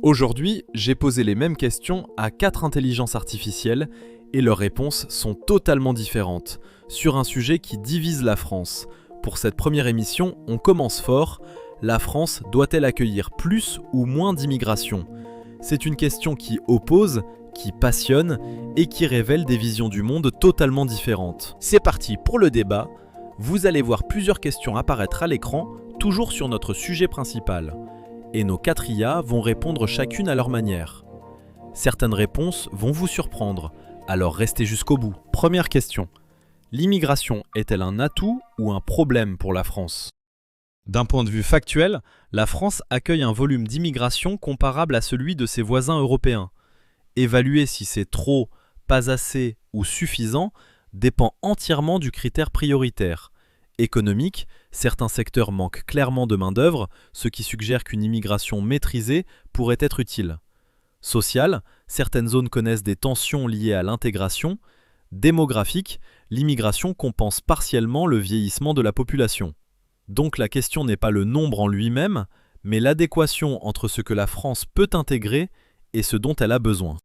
Aujourd'hui, j'ai posé les mêmes questions à 4 intelligences artificielles et leurs réponses sont totalement différentes, sur un sujet qui divise la France. Pour cette première émission, on commence fort. La France doit-elle accueillir plus ou moins d'immigration ? C'est une question qui oppose, qui passionne et qui révèle des visions du monde totalement différentes. C'est parti pour le débat. Vous allez voir plusieurs questions apparaître à l'écran, toujours sur notre sujet principal. Et nos 4 IA vont répondre chacune à leur manière. Certaines réponses vont vous surprendre, alors restez jusqu'au bout. Première question. L'immigration est-elle un atout ou un problème pour la France ? D'un point de vue factuel, la France accueille un volume d'immigration comparable à celui de ses voisins européens. Évaluer si c'est trop, pas assez ou suffisant dépend entièrement du critère prioritaire. Économique, certains secteurs manquent clairement de main-d'œuvre, ce qui suggère qu'une immigration maîtrisée pourrait être utile. Social, certaines zones connaissent des tensions liées à l'intégration. Démographique, l'immigration compense partiellement le vieillissement de la population. Donc la question n'est pas le nombre en lui-même, mais l'adéquation entre ce que la France peut intégrer et ce dont elle a besoin.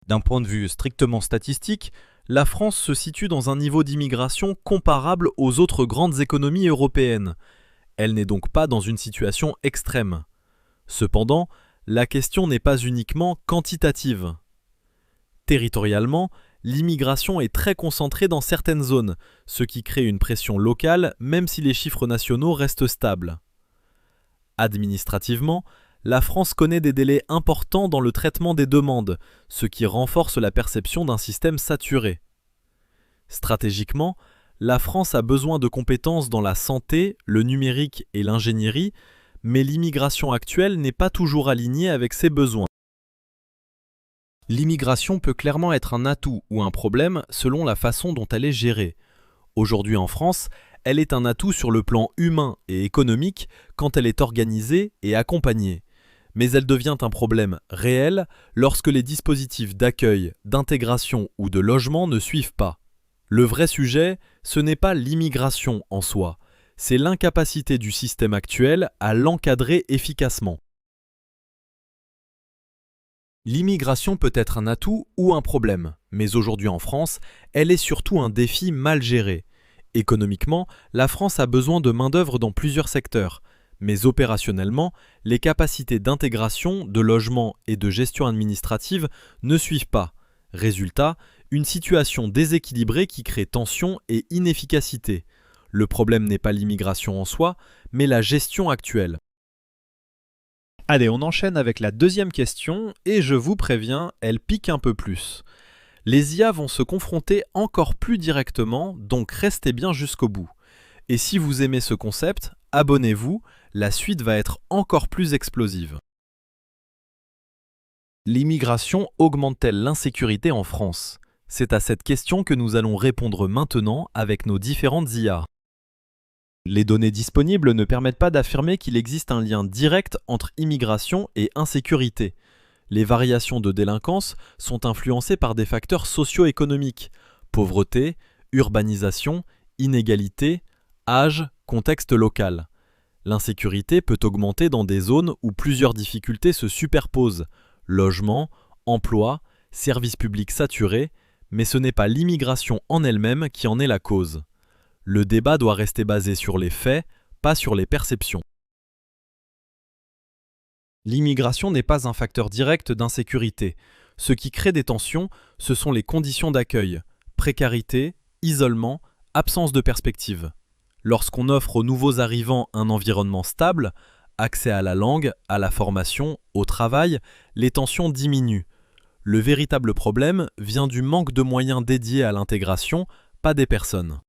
D'un point de vue strictement statistique, la France se situe dans un niveau d'immigration comparable aux autres grandes économies européennes. Elle n'est donc pas dans une situation extrême. Cependant, la question n'est pas uniquement quantitative. Territorialement, l'immigration est très concentrée dans certaines zones, ce qui crée une pression locale même si les chiffres nationaux restent stables. Administrativement, la France connaît des délais importants dans le traitement des demandes, ce qui renforce la perception d'un système saturé. Stratégiquement, la France a besoin de compétences dans la santé, le numérique et l'ingénierie, mais l'immigration actuelle n'est pas toujours alignée avec ses besoins. L'immigration peut clairement être un atout ou un problème selon la façon dont elle est gérée. Aujourd'hui en France, elle est un atout sur le plan humain et économique quand elle est organisée et accompagnée. Mais elle devient un problème réel lorsque les dispositifs d'accueil, d'intégration ou de logement ne suivent pas. Le vrai sujet, ce n'est pas l'immigration en soi, c'est l'incapacité du système actuel à l'encadrer efficacement. L'immigration peut être un atout ou un problème, mais aujourd'hui en France, elle est surtout un défi mal géré. Économiquement, la France a besoin de main-d'œuvre dans plusieurs secteurs. Mais opérationnellement, les capacités d'intégration, de logement et de gestion administrative ne suivent pas. Résultat, une situation déséquilibrée qui crée tension et inefficacité. Le problème n'est pas l'immigration en soi, mais la gestion actuelle. Allez, on enchaîne avec la deuxième question, et je vous préviens, elle pique un peu plus. Les IA vont se confronter encore plus directement, donc restez bien jusqu'au bout. Et si vous aimez ce concept, abonnez-vous, la suite va être encore plus explosive. L'immigration augmente-t-elle l'insécurité en France ? C'est à cette question que nous allons répondre maintenant avec nos différentes IA. Les données disponibles ne permettent pas d'affirmer qu'il existe un lien direct entre immigration et insécurité. Les variations de délinquance sont influencées par des facteurs socio-économiques, pauvreté, urbanisation, inégalité, âge, contexte local. L'insécurité peut augmenter dans des zones où plusieurs difficultés se superposent, logement, emploi, services publics saturés, mais ce n'est pas l'immigration en elle-même qui en est la cause. Le débat doit rester basé sur les faits, pas sur les perceptions. L'immigration n'est pas un facteur direct d'insécurité. Ce qui crée des tensions, ce sont les conditions d'accueil, précarité, isolement, absence de perspective. Lorsqu'on offre aux nouveaux arrivants un environnement stable, accès à la langue, à la formation, au travail, les tensions diminuent. Le véritable problème vient du manque de moyens dédiés à l'intégration, pas des personnes.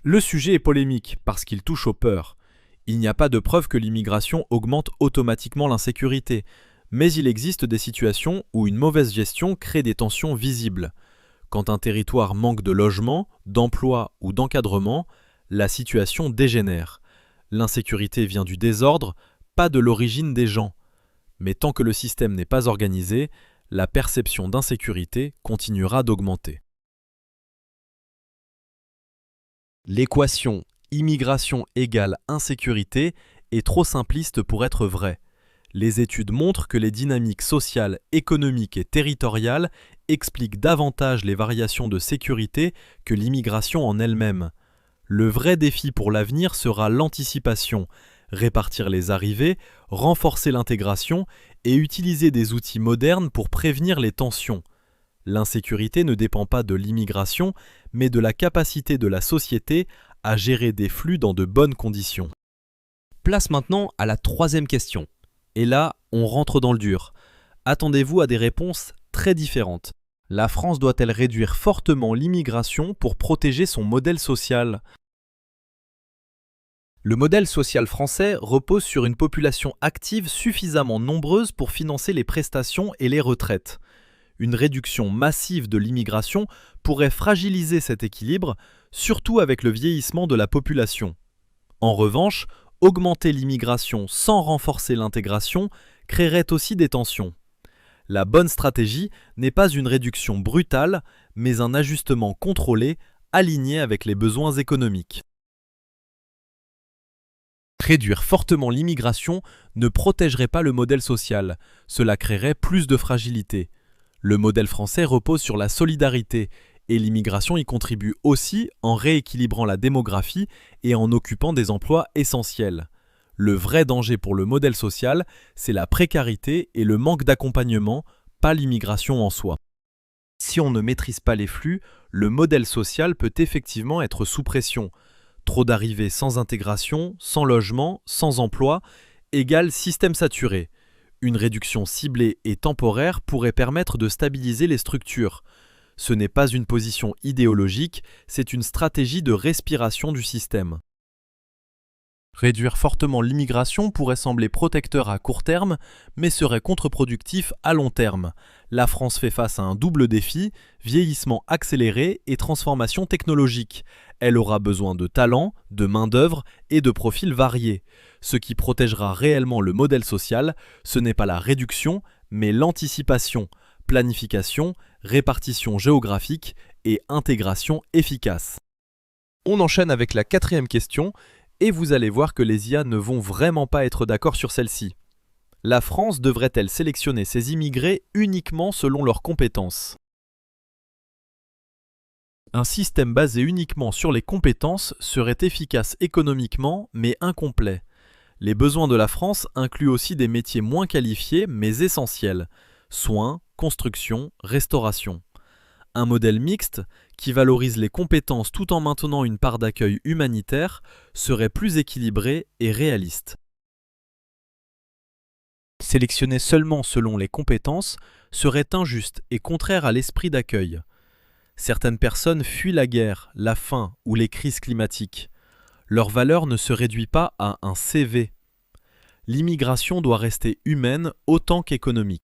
Le sujet est polémique parce qu'il touche aux peurs. Il n'y a pas de preuve que l'immigration augmente automatiquement l'insécurité, mais il existe des situations où une mauvaise gestion crée des tensions visibles. Quand un territoire manque de logement, d'emploi ou d'encadrement, la situation dégénère. L'insécurité vient du désordre, pas de l'origine des gens. Mais tant que le système n'est pas organisé, la perception d'insécurité continuera d'augmenter. L'équation Immigration égale insécurité est trop simpliste pour être vrai. Les études montrent que les dynamiques sociales, économiques et territoriales expliquent davantage les variations de sécurité que l'immigration en elle-même. Le vrai défi pour l'avenir sera l'anticipation, répartir les arrivées, renforcer l'intégration et utiliser des outils modernes pour prévenir les tensions. L'insécurité ne dépend pas de l'immigration, mais de la capacité de la société à gérer des flux dans de bonnes conditions. Place maintenant à la troisième question. Et là, on rentre dans le dur. Attendez-vous à des réponses très différentes. La France doit-elle réduire fortement l'immigration pour protéger son modèle social ? Le modèle social français repose sur une population active suffisamment nombreuse pour financer les prestations et les retraites. Une réduction massive de l'immigration pourrait fragiliser cet équilibre, surtout avec le vieillissement de la population. En revanche, augmenter l'immigration sans renforcer l'intégration créerait aussi des tensions. La bonne stratégie n'est pas une réduction brutale, mais un ajustement contrôlé, aligné avec les besoins économiques. Réduire fortement l'immigration ne protégerait pas le modèle social, cela créerait plus de fragilité. Le modèle français repose sur la solidarité et l'immigration y contribue aussi en rééquilibrant la démographie et en occupant des emplois essentiels. Le vrai danger pour le modèle social, c'est la précarité et le manque d'accompagnement, pas l'immigration en soi. Si on ne maîtrise pas les flux, le modèle social peut effectivement être sous pression. Trop d'arrivées sans intégration, sans logement, sans emploi, égale système saturé. Une réduction ciblée et temporaire pourrait permettre de stabiliser les structures. Ce n'est pas une position idéologique, c'est une stratégie de respiration du système. Réduire fortement l'immigration pourrait sembler protecteur à court terme, mais serait contre-productif à long terme. La France fait face à un double défi, vieillissement accéléré et transformation technologique. Elle aura besoin de talents, de main-d'œuvre et de profils variés. Ce qui protégera réellement le modèle social, ce n'est pas la réduction, mais l'anticipation, planification, répartition géographique et intégration efficace. On enchaîne avec la quatrième question. Et vous allez voir que les IA ne vont vraiment pas être d'accord sur celle-ci. La France devrait-elle sélectionner ses immigrés uniquement selon leurs compétences ? Un système basé uniquement sur les compétences serait efficace économiquement, mais incomplet. Les besoins de la France incluent aussi des métiers moins qualifiés, mais essentiels. Soins, construction, restauration. Un modèle mixte, qui valorise les compétences tout en maintenant une part d'accueil humanitaire, serait plus équilibré et réaliste. Sélectionner seulement selon les compétences serait injuste et contraire à l'esprit d'accueil. Certaines personnes fuient la guerre, la faim ou les crises climatiques. Leur valeur ne se réduit pas à un CV. L'immigration doit rester humaine autant qu'économique.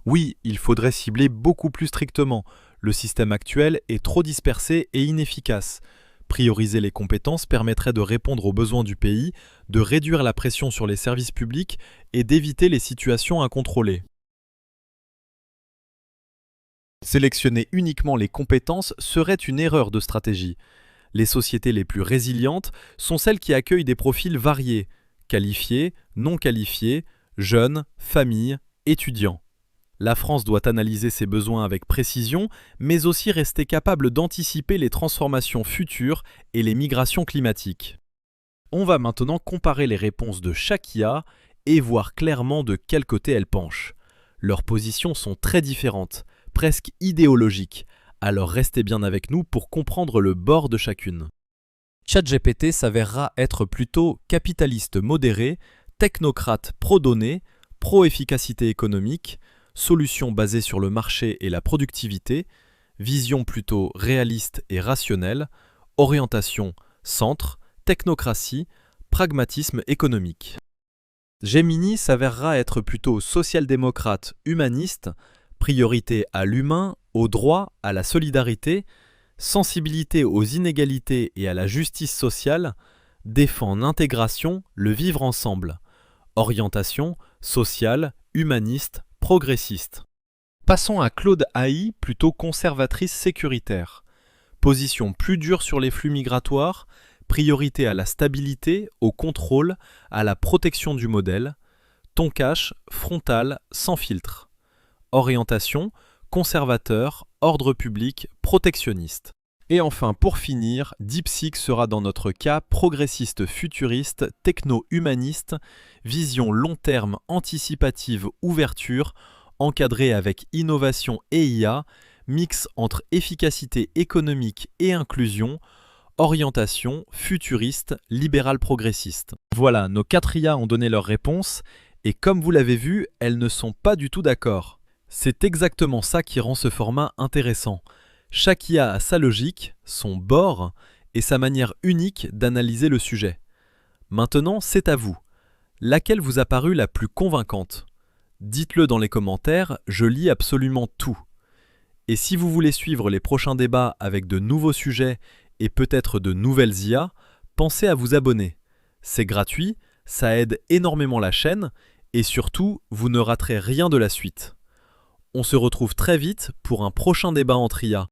Oui, il faudrait cibler beaucoup plus strictement. Le système actuel est trop dispersé et inefficace. Prioriser les compétences permettrait de répondre aux besoins du pays, de réduire la pression sur les services publics et d'éviter les situations incontrôlées. Sélectionner uniquement les compétences serait une erreur de stratégie. Les sociétés les plus résilientes sont celles qui accueillent des profils variés, qualifiés, non qualifiés, jeunes, familles, étudiants. La France doit analyser ses besoins avec précision, mais aussi rester capable d'anticiper les transformations futures et les migrations climatiques. On va maintenant comparer les réponses de chaque IA et voir clairement de quel côté elles penchent. Leurs positions sont très différentes, presque idéologiques, alors restez bien avec nous pour comprendre le bord de chacune. ChatGPT s'avérera être plutôt capitaliste modéré, technocrate pro-données, pro-efficacité économique, solutions basées sur le marché et la productivité, vision plutôt réaliste et rationnelle, orientation centre, technocratie, pragmatisme économique. Gemini s'avérera être plutôt social-démocrate humaniste, priorité à l'humain, au droit, à la solidarité, sensibilité aux inégalités et à la justice sociale, défend l'intégration, le vivre ensemble, orientation sociale, humaniste, progressiste. Passons à Claude AI, plutôt conservatrice sécuritaire. Position plus dure sur les flux migratoires, priorité à la stabilité, au contrôle, à la protection du modèle. Ton cash, frontal, sans filtre. Orientation, conservateur, ordre public, protectionniste. Et enfin, pour finir, DeepSeek sera dans notre cas progressiste futuriste, techno-humaniste, vision long terme anticipative ouverture, encadrée avec innovation et IA, mix entre efficacité économique et inclusion, orientation futuriste, libéral progressiste. Voilà, nos 4 IA ont donné leur réponse, et comme vous l'avez vu, elles ne sont pas du tout d'accord. C'est exactement ça qui rend ce format intéressant. Chaque IA a sa logique, son bord et sa manière unique d'analyser le sujet. Maintenant, c'est à vous. Laquelle vous a paru la plus convaincante? Dites-le dans les commentaires, je lis absolument tout. Et si vous voulez suivre les prochains débats avec de nouveaux sujets et peut-être de nouvelles IA, pensez à vous abonner. C'est gratuit, ça aide énormément la chaîne et surtout, vous ne raterez rien de la suite. On se retrouve très vite pour un prochain débat entre IA.